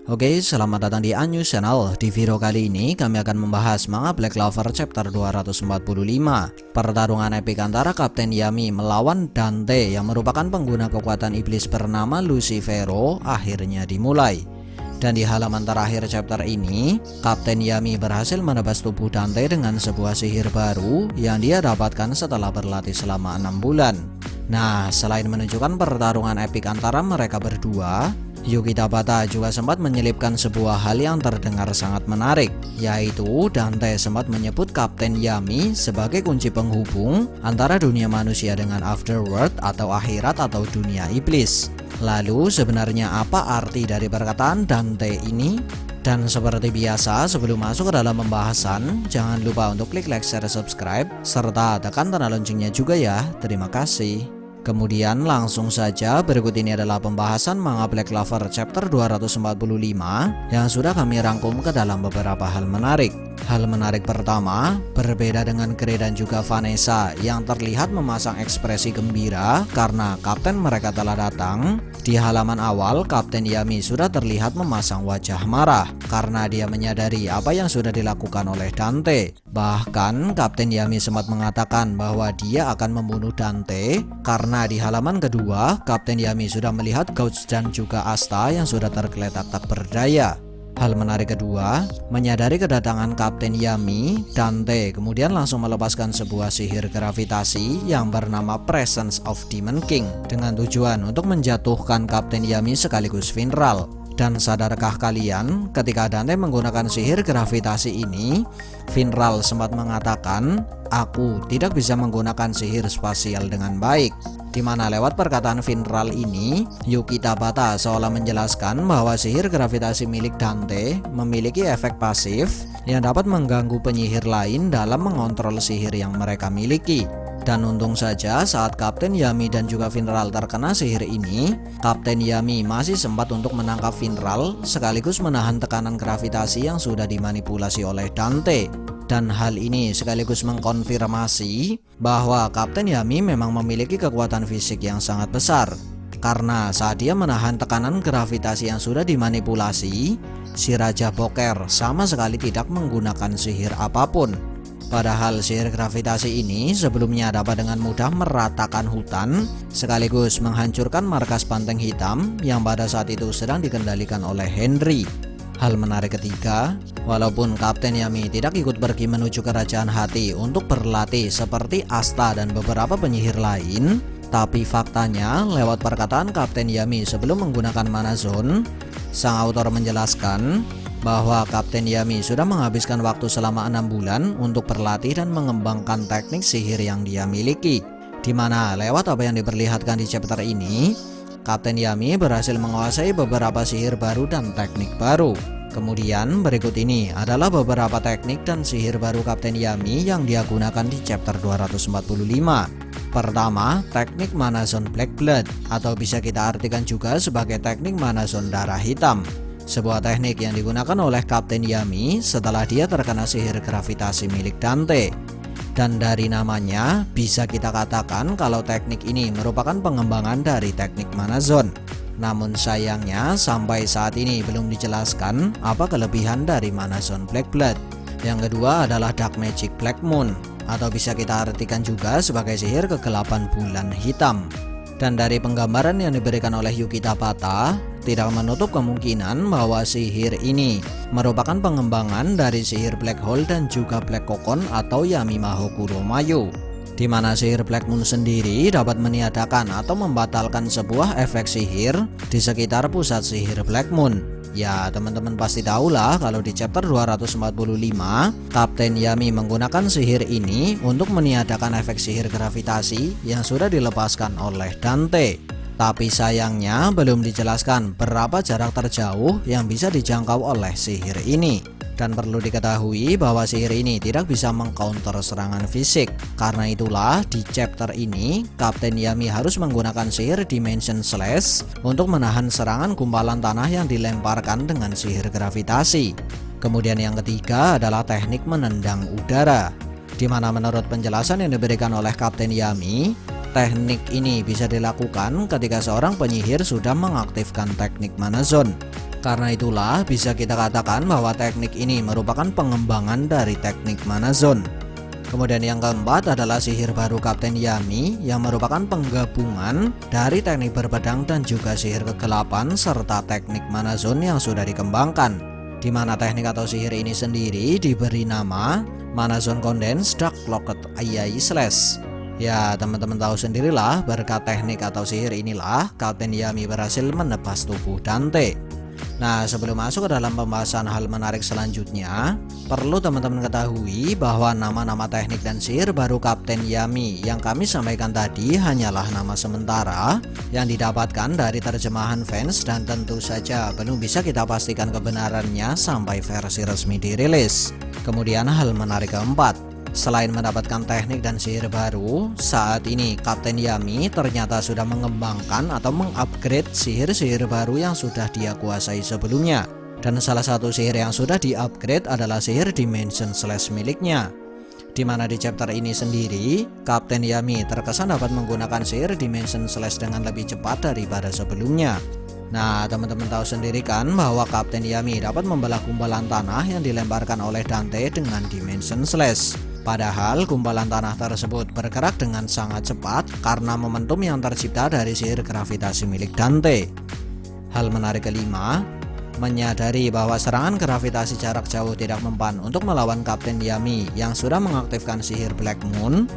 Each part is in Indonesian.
Oke, selamat datang di Anyus Channel. Di video kali ini kami akan membahas manga Black Clover chapter 245, pertarungan epik antara Kapten Yami melawan Dante yang merupakan pengguna kekuatan iblis bernama Lucifero akhirnya dimulai. Dan di halaman terakhir chapter ini, Kapten Yami berhasil menebas tubuh Dante dengan sebuah sihir baru yang dia dapatkan setelah berlatih selama 6 bulan. Nah, selain menunjukkan pertarungan epik antara mereka berdua, Yuki Tabata juga sempat menyelipkan sebuah hal yang terdengar sangat menarik, yaitu Dante sempat menyebut Kapten Yami sebagai kunci penghubung antara dunia manusia dengan afterworld atau akhirat atau dunia iblis. Lalu sebenarnya apa arti dari perkataan Dante ini? Dan seperti biasa, sebelum masuk ke dalam pembahasan, jangan lupa untuk klik like, share, subscribe, serta tekan tanda loncengnya juga ya. Terima kasih. Kemudian langsung saja, berikut ini adalah pembahasan manga Black Clover chapter 245 yang sudah kami rangkum ke dalam beberapa hal menarik. Hal menarik pertama, berbeda dengan Grey dan juga Vanessa yang terlihat memasang ekspresi gembira karena kapten mereka telah datang. Di halaman awal, Kapten Yami sudah terlihat memasang wajah marah karena dia menyadari apa yang sudah dilakukan oleh Dante. Bahkan Kapten Yami sempat mengatakan bahwa dia akan membunuh Dante karena di halaman kedua, Kapten Yami sudah melihat Gouch dan juga Asta yang sudah tergeletak tak berdaya. Hal menarik kedua, menyadari kedatangan Kapten Yami, Dante kemudian langsung melepaskan sebuah sihir gravitasi yang bernama Presence of Demon King dengan tujuan untuk menjatuhkan Kapten Yami sekaligus Finral. Dan sadarkah kalian, ketika Dante menggunakan sihir gravitasi ini, Finral sempat mengatakan, "Aku tidak bisa menggunakan sihir spasial dengan baik." Dimana lewat perkataan Finral ini, Yuki Tabata seolah menjelaskan bahwa sihir gravitasi milik Dante memiliki efek pasif yang dapat mengganggu penyihir lain dalam mengontrol sihir yang mereka miliki. Dan untung saja saat Kapten Yami dan juga Finral terkena sihir ini, Kapten Yami masih sempat untuk menangkap Finral sekaligus menahan tekanan gravitasi yang sudah dimanipulasi oleh Dante. Dan hal ini sekaligus mengkonfirmasi bahwa Kapten Yami memang memiliki kekuatan fisik yang sangat besar. Karena saat dia menahan tekanan gravitasi yang sudah dimanipulasi, si Raja Boker sama sekali tidak menggunakan sihir apapun. Padahal sihir gravitasi ini sebelumnya dapat dengan mudah meratakan hutan sekaligus menghancurkan markas Banteng Hitam yang pada saat itu sedang dikendalikan oleh Henry. Hal menarik ketiga, walaupun Kapten Yami tidak ikut pergi menuju Kerajaan Hati untuk berlatih seperti Asta dan beberapa penyihir lain, tapi faktanya lewat perkataan Kapten Yami sebelum menggunakan Mana Zone, sang autor menjelaskan bahwa Kapten Yami sudah menghabiskan waktu selama 6 bulan untuk berlatih dan mengembangkan teknik sihir yang dia miliki. Dimana lewat apa yang diperlihatkan di chapter ini, Kapten Yami berhasil menguasai beberapa sihir baru dan teknik baru. Kemudian berikut ini adalah beberapa teknik dan sihir baru Kapten Yami yang dia gunakan di chapter 245. Pertama, teknik Mana Zone Black Blood, atau bisa kita artikan juga sebagai teknik Mana Zone Darah Hitam. Sebuah teknik yang digunakan oleh Kapten Yami setelah dia terkena sihir gravitasi milik Dante. Dan dari namanya bisa kita katakan kalau teknik ini merupakan pengembangan dari teknik Mana Zone. Namun sayangnya sampai saat ini belum dijelaskan apa kelebihan dari Mana Zone Black Blood. Yang kedua adalah Dark Magic Black Moon, atau bisa kita artikan juga sebagai sihir kegelapan bulan hitam. Dan dari penggambaran yang diberikan oleh Yuki Tabata, tidak menutup kemungkinan bahwa sihir ini merupakan pengembangan dari sihir Black Hole dan juga Black Cocoon atau Yami Maho Kuromayo. Di mana sihir Black Moon sendiri dapat meniadakan atau membatalkan sebuah efek sihir di sekitar pusat sihir Black Moon. Ya, teman-teman pasti tahulah kalau di chapter 245, Kapten Yami menggunakan sihir ini untuk meniadakan efek sihir gravitasi yang sudah dilepaskan oleh Dante. Tapi sayangnya belum dijelaskan berapa jarak terjauh yang bisa dijangkau oleh sihir ini. Dan perlu diketahui bahwa sihir ini tidak bisa mengcounter serangan fisik. Karena itulah di chapter ini Kapten Yami harus menggunakan sihir Dimension Slash untuk menahan serangan gumpalan tanah yang dilemparkan dengan sihir gravitasi. Kemudian yang ketiga adalah teknik menendang udara, di mana menurut penjelasan yang diberikan oleh Kapten Yami, teknik ini bisa dilakukan ketika seorang penyihir sudah mengaktifkan teknik Mana Zone. Karena itulah bisa kita katakan bahwa teknik ini merupakan pengembangan dari teknik Manazon. Kemudian yang keempat adalah sihir baru Kapten Yami yang merupakan penggabungan dari teknik berpedang dan juga sihir kegelapan serta teknik Manazon yang sudah dikembangkan, di mana teknik atau sihir ini sendiri diberi nama Manazon Condensed Dark Cloaked Ayai Slash. Ya, teman-teman tahu sendirilah, berkat teknik atau sihir inilah Kapten Yami berhasil menebas tubuh Dante. Nah, sebelum masuk ke dalam pembahasan hal menarik selanjutnya, perlu teman-teman ketahui bahwa nama-nama teknik dan sihir baru Kapten Yami yang kami sampaikan tadi hanyalah nama sementara yang didapatkan dari terjemahan fans dan tentu saja belum bisa kita pastikan kebenarannya sampai versi resmi dirilis. Kemudian hal menarik keempat, selain mendapatkan teknik dan sihir baru, saat ini Kapten Yami ternyata sudah mengembangkan atau mengupgrade sihir-sihir baru yang sudah dia kuasai sebelumnya. Dan salah satu sihir yang sudah di-upgrade adalah sihir Dimension Slash miliknya. Dimana di chapter ini sendiri, Kapten Yami terkesan dapat menggunakan sihir Dimension Slash dengan lebih cepat daripada sebelumnya. Nah, teman-teman tahu sendiri kan bahwa Kapten Yami dapat membelah gumpalan tanah yang dilemparkan oleh Dante dengan Dimension Slash. Padahal gumpalan tanah tersebut bergerak dengan sangat cepat karena momentum yang tercipta dari sihir gravitasi milik Dante. Hal menarik kelima, menyadari bahwa serangan gravitasi jarak jauh tidak mempan untuk melawan Kapten Yami yang sudah mengaktifkan sihir Black Moon,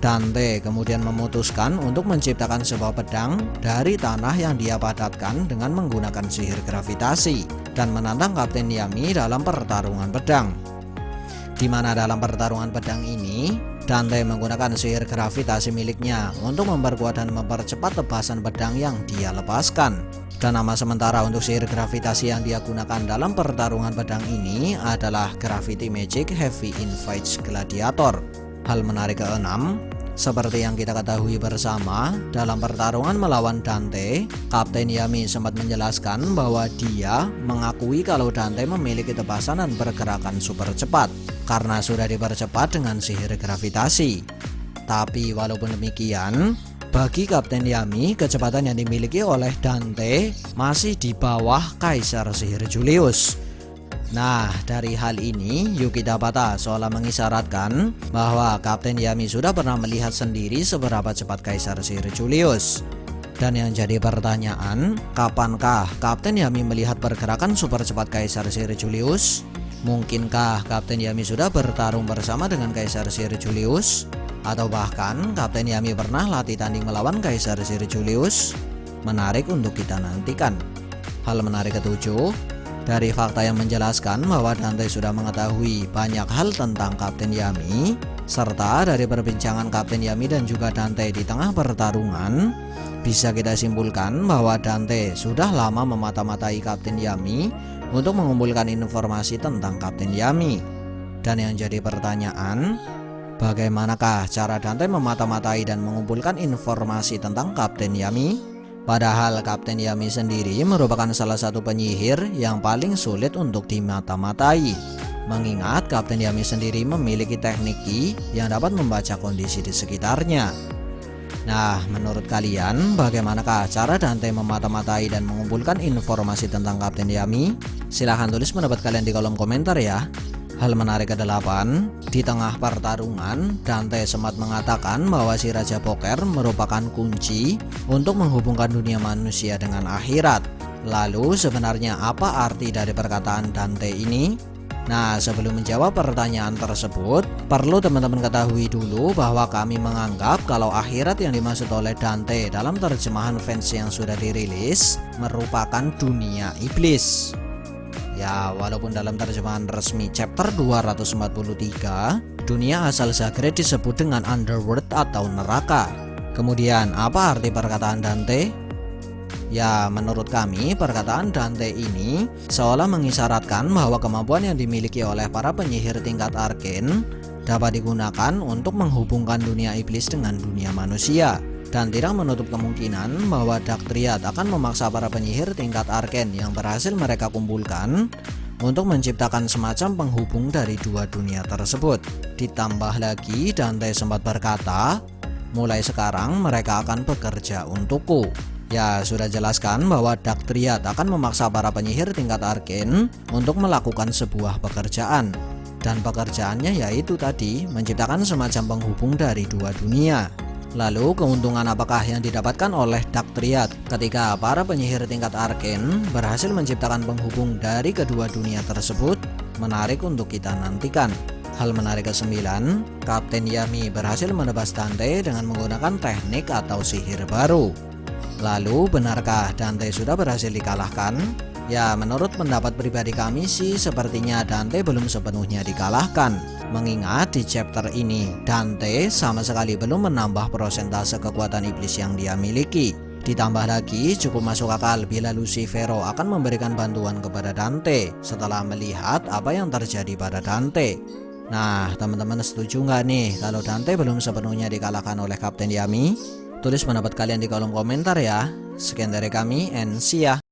Dante kemudian memutuskan untuk menciptakan sebuah pedang dari tanah yang dia padatkan dengan menggunakan sihir gravitasi dan menantang Kapten Yami dalam pertarungan pedang. Di mana dalam pertarungan pedang ini, Dante menggunakan sihir gravitasi miliknya untuk memperkuat dan mempercepat tebasan pedang yang dia lepaskan. Dan nama sementara untuk sihir gravitasi yang dia gunakan dalam pertarungan pedang ini adalah Gravity Magic Heavy Invites Gladiator. Hal menarik keenam, seperti yang kita ketahui bersama, dalam pertarungan melawan Dante, Kapten Yami sempat menjelaskan bahwa dia mengakui kalau Dante memiliki tebasan dan pergerakan super cepat karena sudah dipercepat dengan sihir gravitasi. Tapi walaupun demikian, bagi Kapten Yami, kecepatan yang dimiliki oleh Dante masih di bawah Kaisar Sihir Julius. Nah, dari hal ini Yuki Tabata seolah mengisyaratkan bahwa Kapten Yami sudah pernah melihat sendiri seberapa cepat Kaisar Sihir Julius. Dan yang jadi pertanyaan, kapankah Kapten Yami melihat pergerakan super cepat Kaisar Sihir Julius? Mungkinkah Kapten Yami sudah bertarung bersama dengan Kaisar Sihir Julius? Atau bahkan Kapten Yami pernah latih tanding melawan Kaisar Sihir Julius? Menarik untuk kita nantikan. Hal menarik ketujuh, dari fakta yang menjelaskan bahwa Dante sudah mengetahui banyak hal tentang Kapten Yami, serta dari perbincangan Kapten Yami dan juga Dante di tengah pertarungan, bisa kita simpulkan bahwa Dante sudah lama memata-matai Kapten Yami untuk mengumpulkan informasi tentang Kapten Yami. Dan yang jadi pertanyaan, bagaimanakah cara Dante memata-matai dan mengumpulkan informasi tentang Kapten Yami? Padahal Kapten Yami sendiri merupakan salah satu penyihir yang paling sulit untuk dimata-matai, mengingat Kapten Yami sendiri memiliki teknik Ki yang dapat membaca kondisi di sekitarnya. Nah, menurut kalian bagaimanakah cara Dante memata-matai dan mengumpulkan informasi tentang Kapten Yami? Silahkan tulis pendapat kalian di kolom komentar ya. Hal menarik ke-8, di tengah pertarungan, Dante sempat mengatakan bahwa si Raja Poker merupakan kunci untuk menghubungkan dunia manusia dengan akhirat. Lalu sebenarnya apa arti dari perkataan Dante ini? Nah, sebelum menjawab pertanyaan tersebut, perlu teman-teman ketahui dulu bahwa kami menganggap kalau akhirat yang dimaksud oleh Dante dalam terjemahan fans yang sudah dirilis merupakan dunia iblis. Ya, walaupun dalam terjemahan resmi chapter 243, dunia asal Zagreb disebut dengan underworld atau neraka. Kemudian, apa arti perkataan Dante? Ya, menurut kami perkataan Dante ini seolah mengisyaratkan bahwa kemampuan yang dimiliki oleh para penyihir tingkat arken dapat digunakan untuk menghubungkan dunia iblis dengan dunia manusia. Dan tidak menutup kemungkinan bahwa Dark Triad akan memaksa para penyihir tingkat arken yang berhasil mereka kumpulkan untuk menciptakan semacam penghubung dari dua dunia tersebut. Ditambah lagi Dante sempat berkata, mulai sekarang mereka akan bekerja untukku. Ya, sudah jelaskan bahwa Dagtriad akan memaksa para penyihir tingkat arken untuk melakukan sebuah pekerjaan. Dan pekerjaannya yaitu tadi, menciptakan semacam penghubung dari dua dunia. Lalu keuntungan apakah yang didapatkan oleh Dagtriad ketika para penyihir tingkat arken berhasil menciptakan penghubung dari kedua dunia tersebut? Menarik untuk kita nantikan. Hal menarik ke-9, Kapten Yami berhasil menebas Dante dengan menggunakan teknik atau sihir baru. Lalu benarkah Dante sudah berhasil dikalahkan? Ya, menurut pendapat pribadi kami sih sepertinya Dante belum sepenuhnya dikalahkan. Mengingat di chapter ini Dante sama sekali belum menambah persentase kekuatan iblis yang dia miliki. Ditambah lagi cukup masuk akal bila Lucifero akan memberikan bantuan kepada Dante setelah melihat apa yang terjadi pada Dante. Nah, teman-teman setuju nggak nih kalau Dante belum sepenuhnya dikalahkan oleh Kapten Yami? Tulis pendapat kalian di kolom komentar ya. Sekian dari kami and see ya.